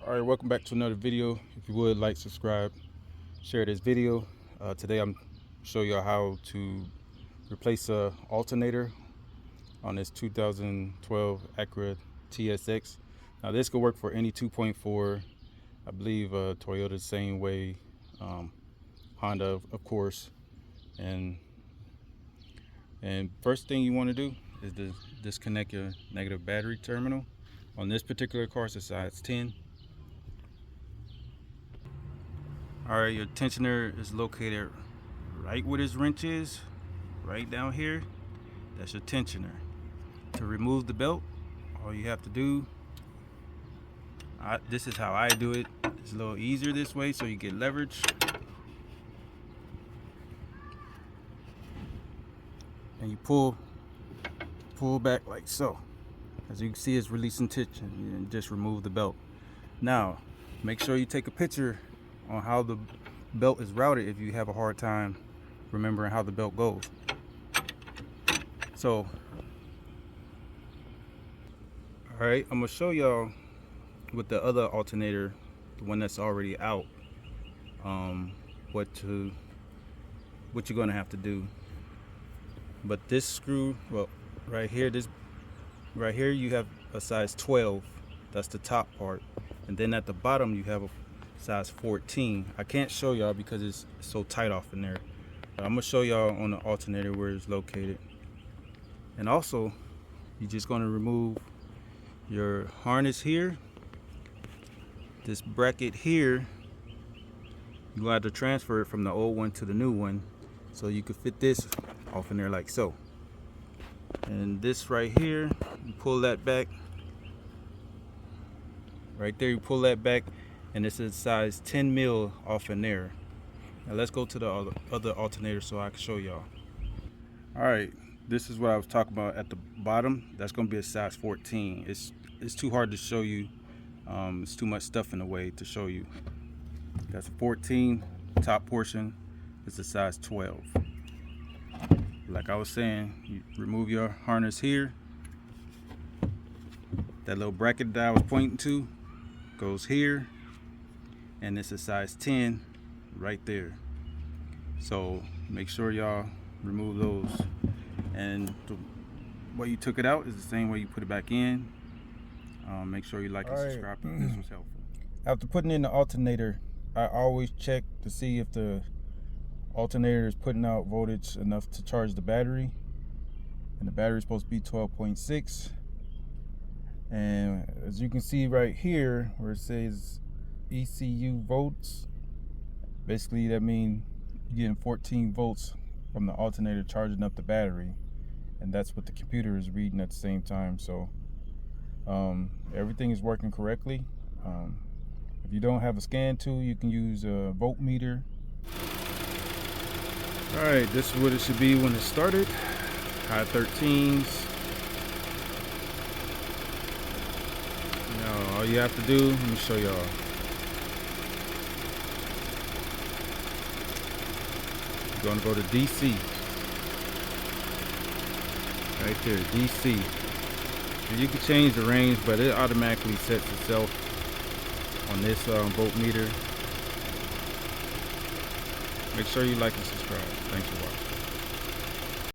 All right, welcome back to another video. If you would like, subscribe, share this video. Today I'm show y'all how to replace a alternator on this 2012 Acura TSX. Now this could work for any 2.4. I believe Toyota the same way, Honda of course. And first thing you want to do is to disconnect your negative battery terminal. On this particular car, it's a size 10. Alright, your tensioner is located right where this wrench is, right down here. That's your tensioner. To remove the belt, all you have to do, this is how I do it. It's a little easier this way so you get leverage. And you pull back like so. As you can see, it's releasing tension and just remove the belt. Now, make sure you take a picture on how the belt is routed if you have a hard time remembering how the belt goes. So, all right, I'm gonna show y'all with the other alternator, the one that's already out, what you're gonna have to do. But this screw, well, right here you have a size 12. That's the top part, and then at the bottom you have a size 14. I can't show y'all because it's so tight off in there, but I'm gonna show y'all on the alternator where it's located. And also, you're just gonna remove your harness here, this bracket here. You have to transfer it from the old one to the new one, so you could fit this off in there like so. And this right here, you pull that back. Right there, you pull that back, and this is size 10 mil off in there. Now let's go to the other alternator so I can show y'all. All right, this is what I was talking about at the bottom. That's gonna be a size 14. It's too hard to show you. It's too much stuff in the way to show you. That's a 14. Top portion is a size 12. Like I was saying, you remove your harness here. That little bracket that I was pointing to goes here, and it's a size 10 right there. So make sure y'all remove those. And the way you took it out is the same way you put it back in. Make sure you like and subscribe if this was helpful. After putting in the alternator, I always check to see if the alternator is putting out voltage enough to charge the battery. And the battery is supposed to be 12.6. And as you can see right here where it says ECU volts, basically that means you're getting 14 volts from the alternator charging up the battery, and that's what the computer is reading at the same time. So everything is working correctly. If you don't have a scan tool, you can use a voltmeter. All right, this is what it should be when it started. High 13s. Now all you have to do, let me show y'all. You're gonna go to DC. Right there, DC. And you can change the range, but it automatically sets itself on this voltmeter. Make sure you like and subscribe. Thanks for watching.